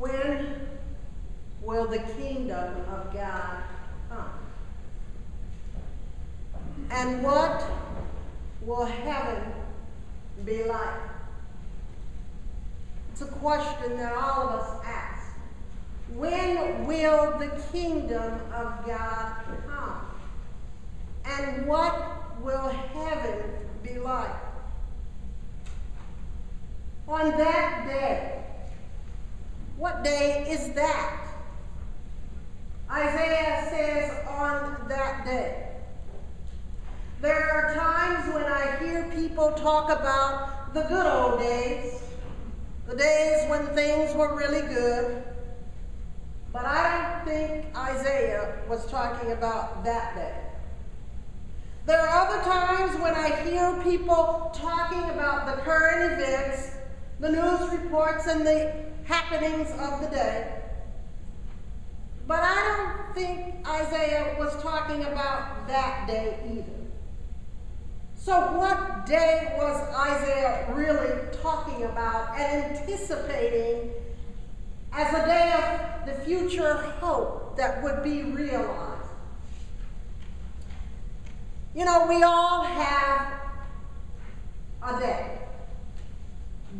When will the kingdom of God come? And what will heaven be like? It's a question that all of us ask. When will the kingdom of God come? And what will heaven be like? On that day. What day is that? Isaiah says on that day. There are times when I hear people talk about the good old days, the days when things were really good, but I don't think Isaiah was talking about that day. There are other times when I hear people talking about the current events, the news reports, and the happenings of the day. But I don't think Isaiah was talking about that day either. So what day was Isaiah really talking about and anticipating as a day of the future hope that would be realized? You know, we all have a day.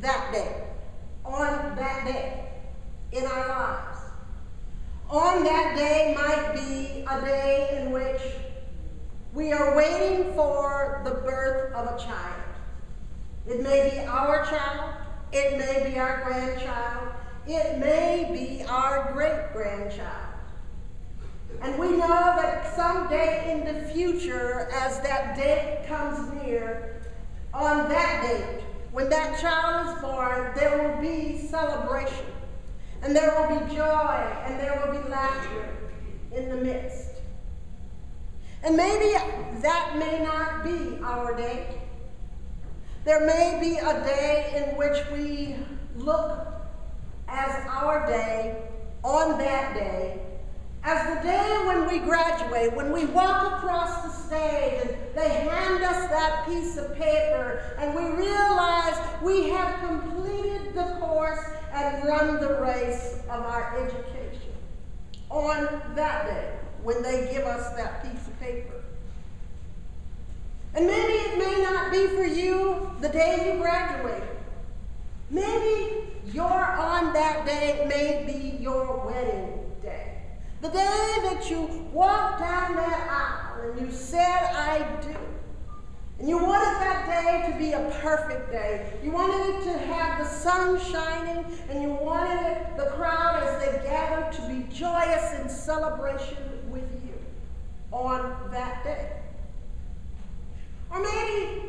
That day. On that day in our lives. On that day might be a day in which we are waiting for the birth of a child. It may be our child, it may be our grandchild, it may be our great-grandchild. And we know that someday in the future, as that date comes near, on that date, when that child is born, there will be celebration, and there will be joy, and there will be laughter in the midst. And maybe that may not be our day. There may be a day in which we look as our day, on that day, as the day when we graduate, when we walk across the stage and they hand us that piece of paper and we realize we have completed the course and run the race of our education. On that day, when they give us that piece of paper. And maybe it may not be for you the day you graduated. Maybe your on that day may be your wedding day. The day that you walked down that aisle and you said, I do. And you wanted that day to be a perfect day. You wanted it to have the sun shining, and you wanted the crowd as they gathered to be joyous in celebration with you on that day. Or maybe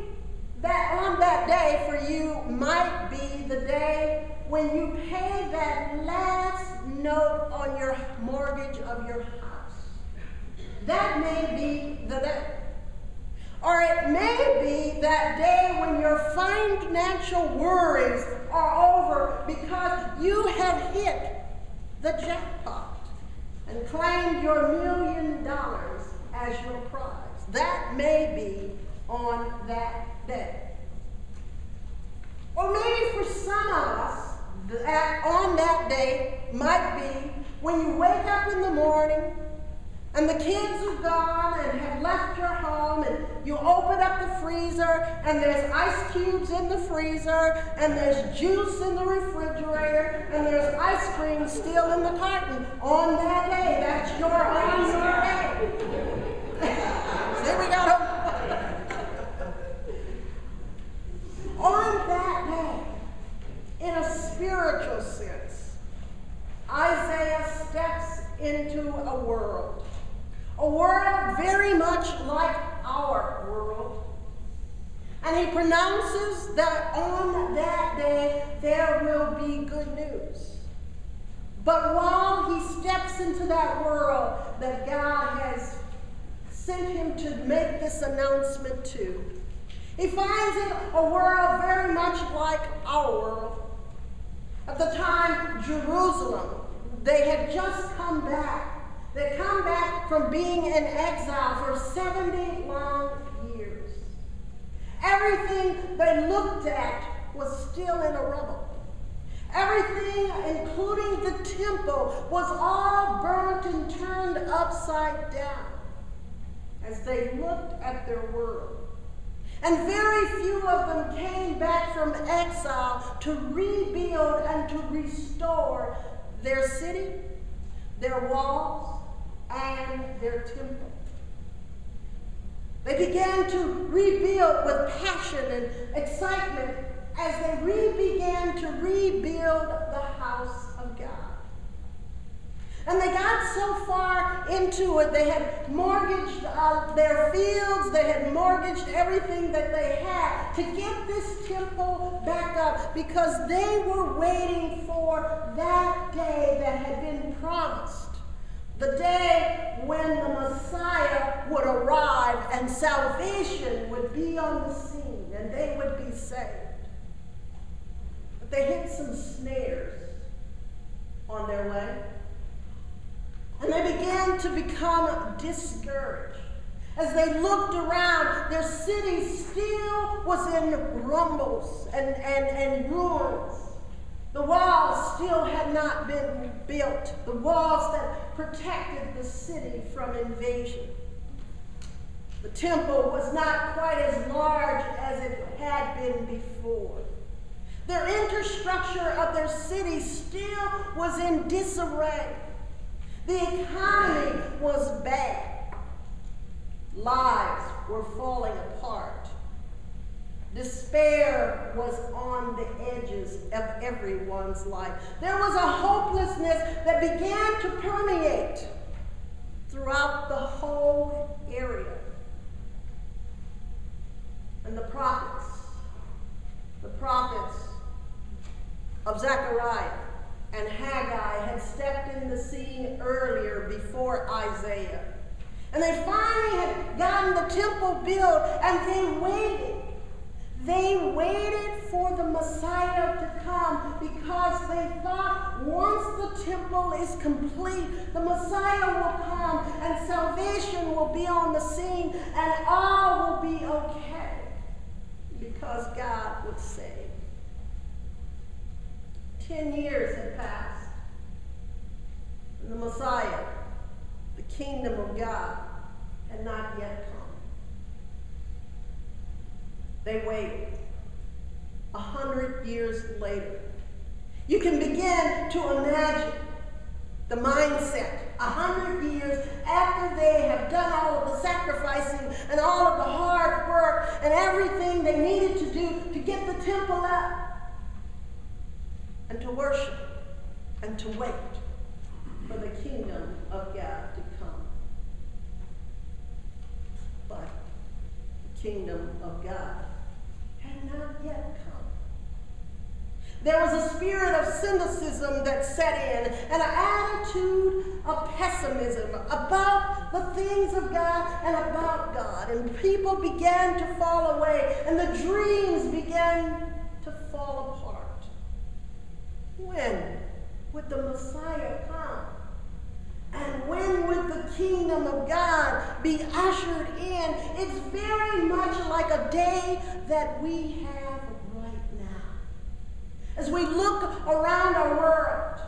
that on that day for you might be the day when you pay that last note on your mortgage of your house. That may be the day. Or it may be that day when your financial worries are over because you have hit the jackpot and claimed your $1 million as your prize. That may be on that day. Or maybe for some of us, that on that day might be when you wake up in the morning and the kids are gone and have left your home, and you open up the freezer and there's ice cubes in the freezer, and there's juice in the refrigerator, and there's ice cream still in the carton. On that day, that's your on your day. See, we got them. On that day, in a spiritual sense, Isaiah steps into a world very much like our world. And he pronounces that on that day there will be good news. But while he steps into that world that God has sent him to make this announcement to, he finds it a world very much like our world. At the time, Jerusalem, they had just come back. They come back from being in exile for 70 long years. Everything they looked at was still in a rubble. Everything, including the temple was all burnt and turned upside down as they looked at their world. And very few of them came back from exile to rebuild and to restore their city, their walls, and their temple. They began to rebuild with passion and excitement as they began to rebuild the house of God. And they got so far into it, they had mortgaged their fields, they had mortgaged everything that they had to get this temple back up, because they were waiting for that day that had been promised. The day when the Messiah would arrive and salvation would be on the scene and they would be saved. But they hit some snares on their way. And they began to become discouraged. As they looked around, their city still was in rumbles and ruins. The walls still had not been built, the walls that protected the city from invasion. The temple was not quite as large as it had been before. Their infrastructure of their city still was in disarray. The economy was bad. Lives were falling apart. Despair was on the edges of everyone's life. There was a hopelessness that began to permeate throughout the whole area. And the prophets of Zechariah and Haggai had stepped in the scene earlier before Isaiah. And they finally had gotten the temple built, and they waited. They waited for the Messiah to come because they thought once the temple is complete, the Messiah will come and salvation will be on the scene and all will be okay because God would save. 10 years had passed, and the Messiah, the kingdom of God, had not yet come. They waited. 100 years later, you can begin to imagine the mindset 100 years after they have done all of the sacrificing and all of the hard work and everything they needed to do to get the temple up, and to worship and to wait for the kingdom of God to come. But the kingdom of God had not yet come. There was a spirit of cynicism that set in, and an attitude of pessimism about the things of God and about God. And people began to fall away, and the dreams began to fall apart. When would the Messiah come? And when would the kingdom of God be ushered in? It's very much like a day that we have right now. As we look around our world,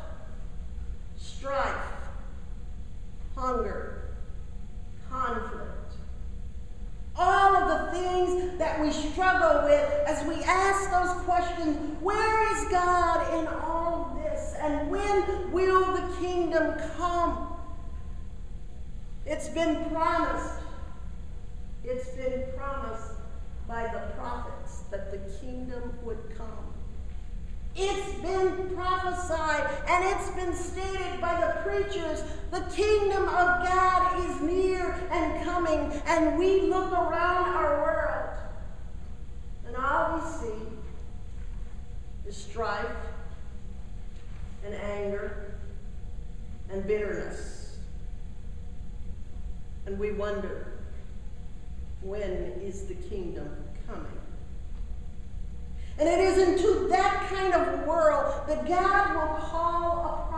strife, hunger, conflict, all of the things that we struggle with, as we ask those questions, where is God in all of this? And when will the kingdom come? It's been promised. It's been promised by the prophets that the kingdom would come. It's been prophesied and it's been stated by the preachers. The kingdom of God is near and coming, and we look around our world and all we see is strife and anger and bitterness. And we wonder, when is the kingdom coming? And it is into that kind of world that God will call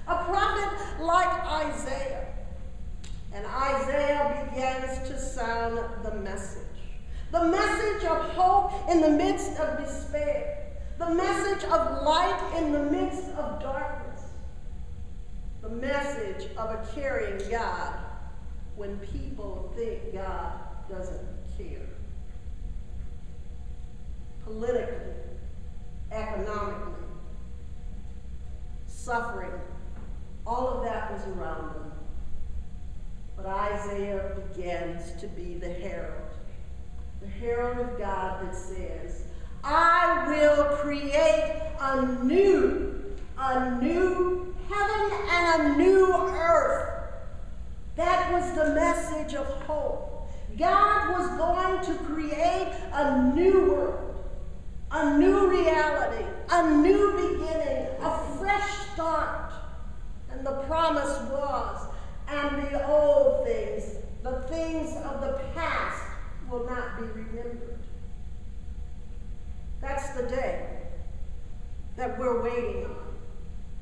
a prophet like Isaiah. And Isaiah begins to sound the message of hope in the midst of despair, the message of light in the midst of darkness, message of a caring God when people think God doesn't care. Politically, economically, suffering, all of that was around them. But Isaiah begins to be the herald of God that says, I will create a new heaven and a new earth. That was the message of hope. God was going to create a new world, a new reality, a new beginning, a fresh start. And the promise was, and the old things, the things of the past will not be remembered. That's the day that we're waiting on.